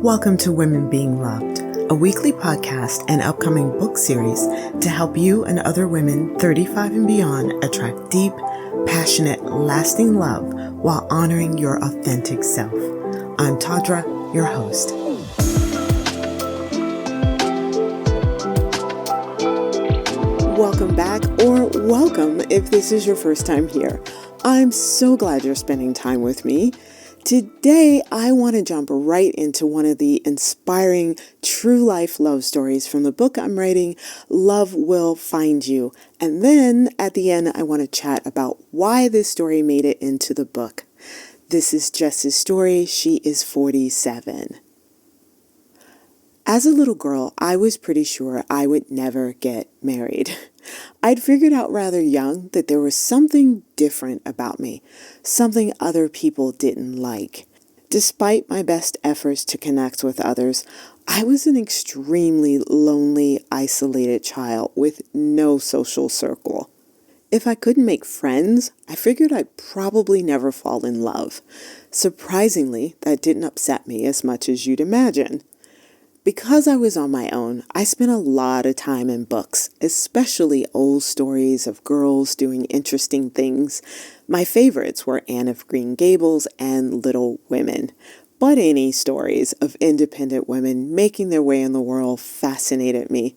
Welcome to Women Being Loved, a weekly podcast and upcoming book series to help you and other women 35 and beyond attract deep, passionate, lasting love while honoring your authentic self. I'm Tadra, your host. Welcome back, or welcome if this is your first time here. I'm so glad you're spending time with me. Today, I want to jump right into one of the inspiring true life love stories from the book I'm writing, Love Will Find You. And then at the end, I want to chat about why this story made it into the book. This is Jess's story. She is 47. As a little girl, I was pretty sure I would never get married. I'd figured out rather young that there was something different about me, something other people didn't like. Despite my best efforts to connect with others, I was an extremely lonely, isolated child with no social circle. If I couldn't make friends, I figured I'd probably never fall in love. Surprisingly, that didn't upset me as much as you'd imagine. Because I was on my own, I spent a lot of time in books, especially old stories of girls doing interesting things. My favorites were Anne of Green Gables and Little Women. But any stories of independent women making their way in the world fascinated me.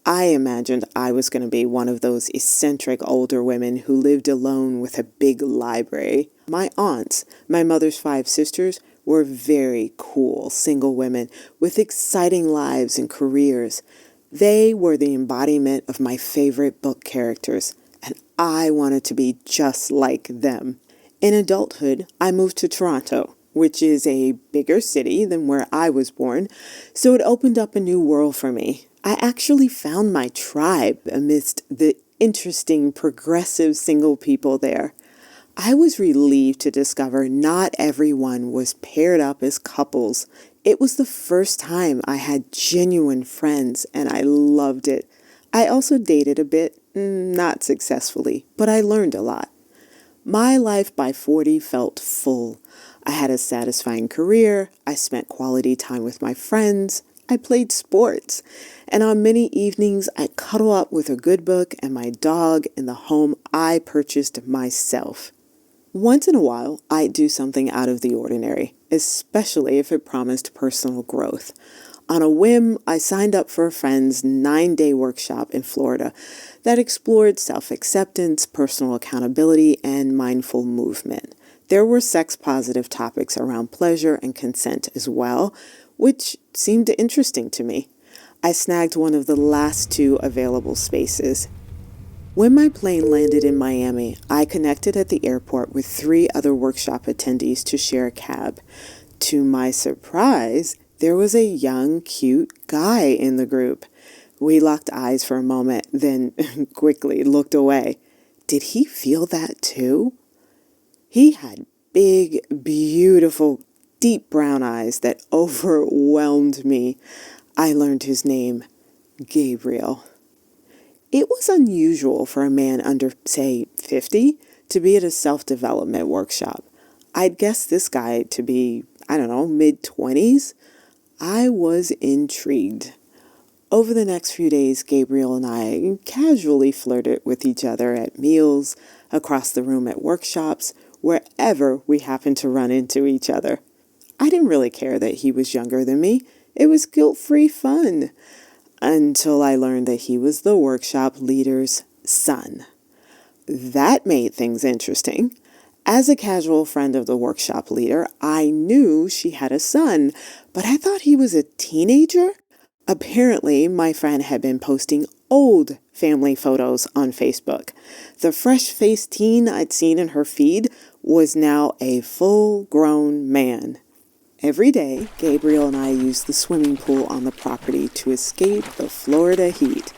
I imagined I was going to be one of those eccentric older women who lived alone with a big library. My aunts, my mother's 5 sisters, were very cool single women with exciting lives and careers. They were the embodiment of my favorite book characters, and I wanted to be just like them. In adulthood, I moved to Toronto, which is a bigger city than where I was born, so it opened up a new world for me. I actually found my tribe amidst the interesting, progressive single people there. I was relieved to discover not everyone was paired up as couples. It was the first time I had genuine friends, and I loved it. I also dated a bit, not successfully, but I learned a lot. My life by 40 felt full. I had a satisfying career, I spent quality time with my friends, I played sports, and on many evenings I'd cuddle up with a good book and my dog in the home I purchased myself. Once in a while, I'd do something out of the ordinary, especially if it promised personal growth. On a whim, I signed up for a friend's 9-day workshop in Florida that explored self-acceptance, personal accountability, and mindful movement. There were sex-positive topics around pleasure and consent as well, which seemed interesting to me. I snagged one of the last 2 available spaces. When my plane landed in Miami, I connected at the airport with 3 other workshop attendees to share a cab. To my surprise, there was a young, cute guy in the group. We locked eyes for a moment, then quickly looked away. Did he feel that too? He had big, beautiful, deep brown eyes that overwhelmed me. I learned his name, Gabriel. It was unusual for a man under, say, 50 to be at a self-development workshop. I'd guess this guy to be, mid-20s. I was intrigued. Over the next few days, Gabriel and I casually flirted with each other at meals, across the room at workshops, wherever we happened to run into each other. I didn't really care that he was younger than me. It was guilt-free fun. Until I learned that he was the workshop leader's son. That made things interesting. As a casual friend of the workshop leader, I knew she had a son, but I thought he was a teenager. Apparently, my friend had been posting old family photos on Facebook. The fresh-faced teen I'd seen in her feed was now a full-grown man. Every day, Gabriel and I used the swimming pool on the property to escape the Florida heat.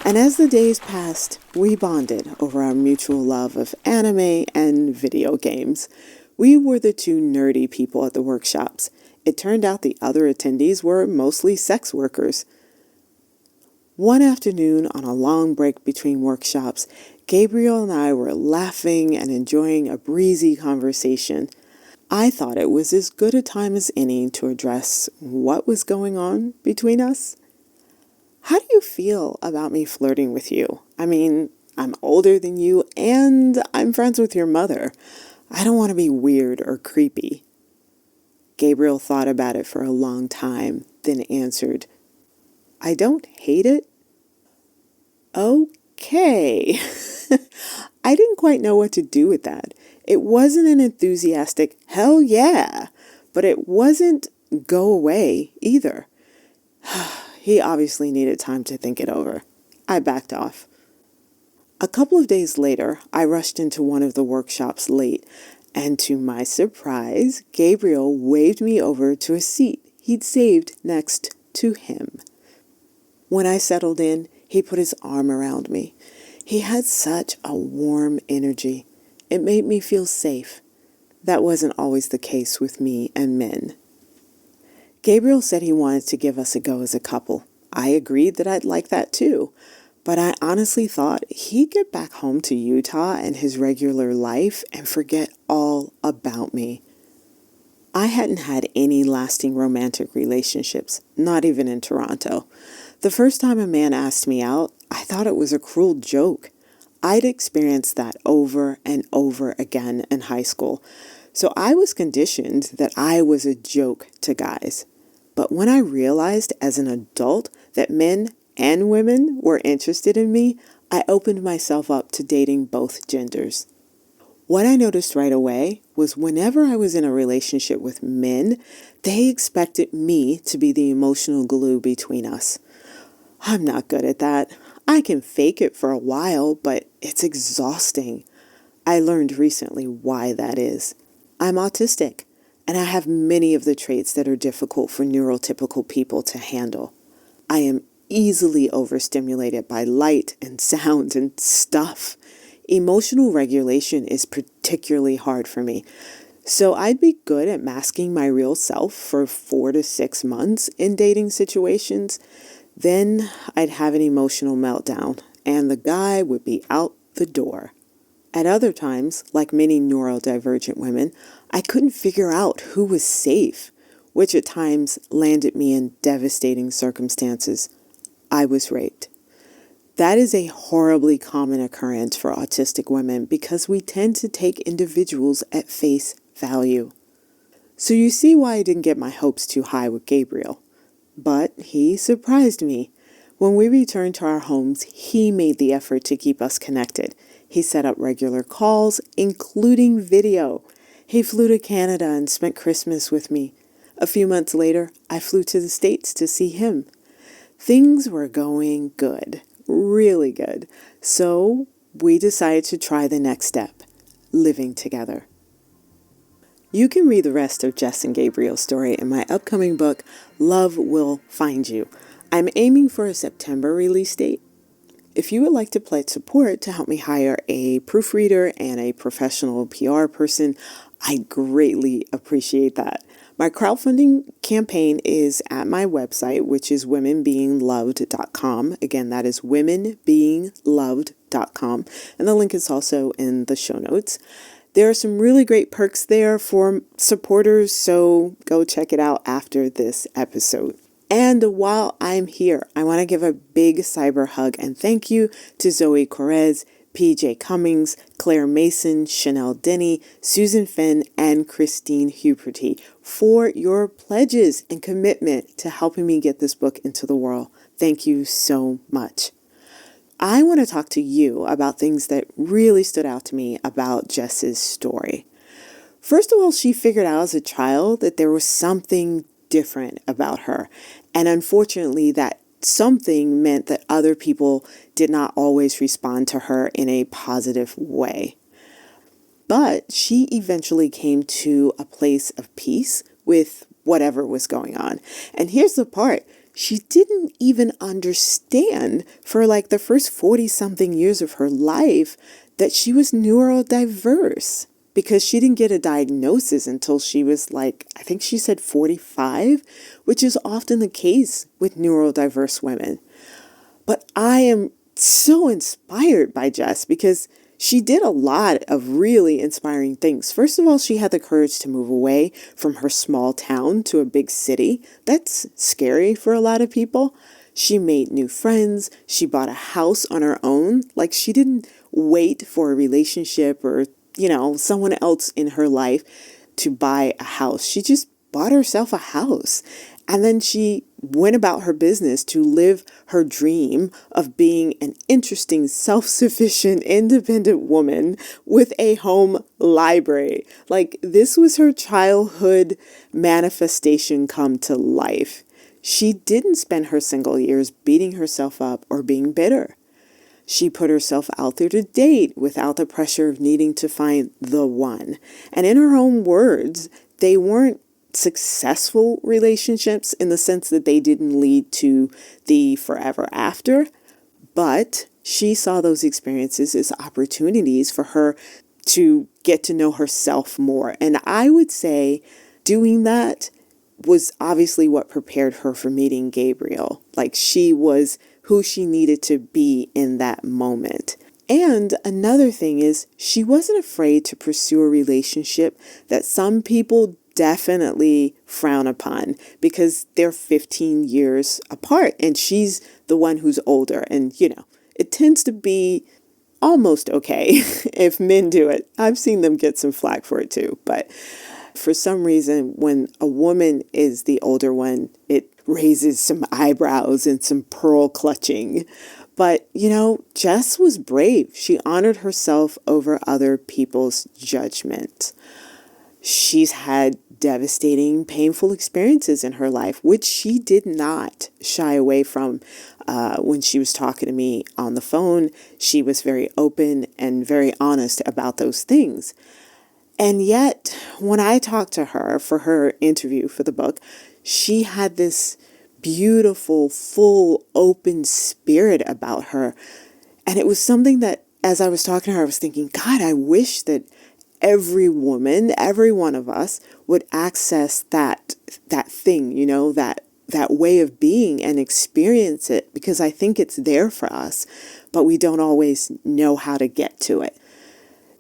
And as the days passed, we bonded over our mutual love of anime and video games. We were the 2 nerdy people at the workshops. It turned out the other attendees were mostly sex workers. One afternoon, on a long break between workshops, Gabriel and I were laughing and enjoying a breezy conversation. I thought it was as good a time as any to address what was going on between us. How do you feel about me flirting with you? I mean, I'm older than you and I'm friends with your mother. I don't want to be weird or creepy. Gabriel thought about it for a long time, then answered, I don't hate it. Okay. I didn't quite know what to do with that. It wasn't an enthusiastic, hell yeah, but it wasn't go away either. He obviously needed time to think it over. I backed off. A couple of days later, I rushed into one of the workshops late, and to my surprise, Gabriel waved me over to a seat he'd saved next to him. When I settled in, he put his arm around me. He had such a warm energy. It made me feel safe. That wasn't always the case with me and men. Gabriel said he wanted to give us a go as a couple. I agreed that I'd like that too, but I honestly thought he'd get back home to Utah and his regular life and forget all about me. I hadn't had any lasting romantic relationships, not even in Toronto. The first time a man asked me out, I thought it was a cruel joke. I'd experienced that over and over again in high school, so I was conditioned that I was a joke to guys. But when I realized as an adult that men and women were interested in me, I opened myself up to dating both genders. What I noticed right away was whenever I was in a relationship with men, they expected me to be the emotional glue between us. I'm not good at that. I can fake it for a while, but it's exhausting. I learned recently why that is. I'm autistic, and I have many of the traits that are difficult for neurotypical people to handle. I am easily overstimulated by light and sound and stuff. Emotional regulation is particularly hard for me. So I'd be good at masking my real self for 4 to 6 months in dating situations. Then I'd have an emotional meltdown, and the guy would be out the door. At other times, like many neurodivergent women, I couldn't figure out who was safe, which at times landed me in devastating circumstances. I was raped. That is a horribly common occurrence for autistic women because we tend to take individuals at face value. So you see why I didn't get my hopes too high with Gabriel. But he surprised me. When we returned to our homes, he made the effort to keep us connected. He set up regular calls, including video. He flew to Canada and spent Christmas with me. A few months later, I flew to the States to see him. Things were going good, really good. So we decided to try the next step, living together. You can read the rest of Jess and Gabriel's story in my upcoming book, Love Will Find You. I'm aiming for a September release date. If you would like to pledge support to help me hire a proofreader and a professional PR person, I greatly appreciate that. My crowdfunding campaign is at my website, which is womenbeingloved.com. Again, that is womenbeingloved.com. And the link is also in the show notes. There are some really great perks there for supporters, so go check it out after this episode. And while I'm here, I want to give a big cyber hug and thank you to Zoe Correz, PJ Cummings, Claire Mason, Chanel Denny, Susan Finn, and Christine Huberty for your pledges and commitment to helping me get this book into the world. Thank you so much. I want to talk to you about things that really stood out to me about Jess's story. First of all, she figured out as a child that there was something different about her. And unfortunately, that something meant that other people did not always respond to her in a positive way. But she eventually came to a place of peace with whatever was going on. And here's the part. She didn't even understand for like the first 40-something years of her life that she was neurodiverse because she didn't get a diagnosis until she was like, I think she said 45, which is often the case with neurodiverse women. But I am so inspired by Jess because She did a lot of really inspiring things. First of all, she had the courage to move away from her small town to a big city. That's scary for a lot of people. She made new friends. She bought a house on her own. Like, she didn't wait for a relationship or, someone else in her life to buy a house. She just bought herself a house. And then she went about her business to live her dream of being an interesting, self-sufficient, independent woman with a home library. Like, this was her childhood manifestation come to life. She didn't spend her single years beating herself up or being bitter. She put herself out there to date without the pressure of needing to find the one. And in her own words, they weren't successful relationships in the sense that they didn't lead to the forever after, but she saw those experiences as opportunities for her to get to know herself more. And I would say doing that was obviously what prepared her for meeting Gabriel. Like, she was who she needed to be in that moment. And another thing is, she wasn't afraid to pursue a relationship that some people definitely frown upon because they're 15 years apart and she's the one who's older. And, it tends to be almost okay if men do it. I've seen them get some flack for it too. But for some reason, when a woman is the older one, it raises some eyebrows and some pearl clutching. But, Jess was brave. She honored herself over other people's judgment. She's had devastating, painful experiences in her life, which she did not shy away from. When she was talking to me on the phone, she was very open and very honest about those things. And yet, when I talked to her for her interview for the book, she had this beautiful, full, open spirit about her. And it was something that, as I was talking to her, I was thinking, God, I wish that every woman, every one of us would access that thing, that way of being and experience it, because I think it's there for us, but we don't always know how to get to it.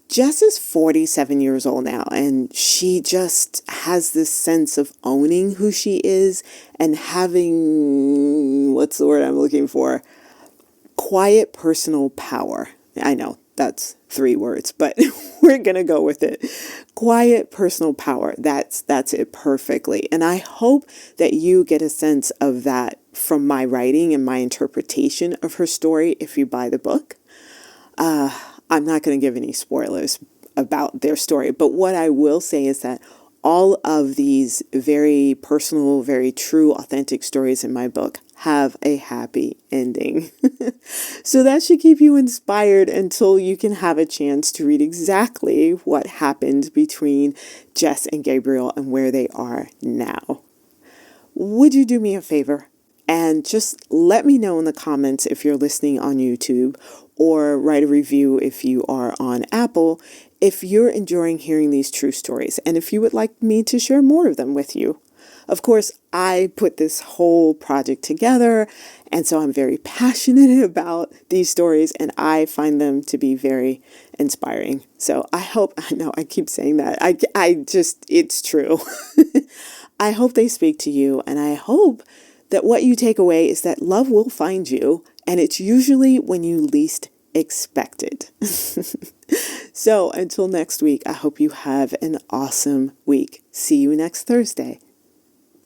Jess is 47 years old now, and she just has this sense of owning who she is and having, what's the word I'm looking for? Quiet personal power. I know that's 3 words, but we're going to go with it. Quiet personal power. That's it perfectly. And I hope that you get a sense of that from my writing and my interpretation of her story if you buy the book. I'm not going to give any spoilers about their story, but what I will say is that all of these very personal, very true, authentic stories in my book have a happy ending. So that should keep you inspired until you can have a chance to read exactly what happened between Jess and Gabriel and where they are now. Would you do me a favor and just let me know in the comments if you're listening on YouTube, or write a review if you are on Apple, if you're enjoying hearing these true stories and if you would like me to share more of them with you. Of course, I put this whole project together, and so I'm very passionate about these stories, and I find them to be very inspiring. So I know I keep saying that. It's true. I hope they speak to you, and I hope that what you take away is that love will find you, and it's usually when you least expect it. So until next week, I hope you have an awesome week. See you next Thursday.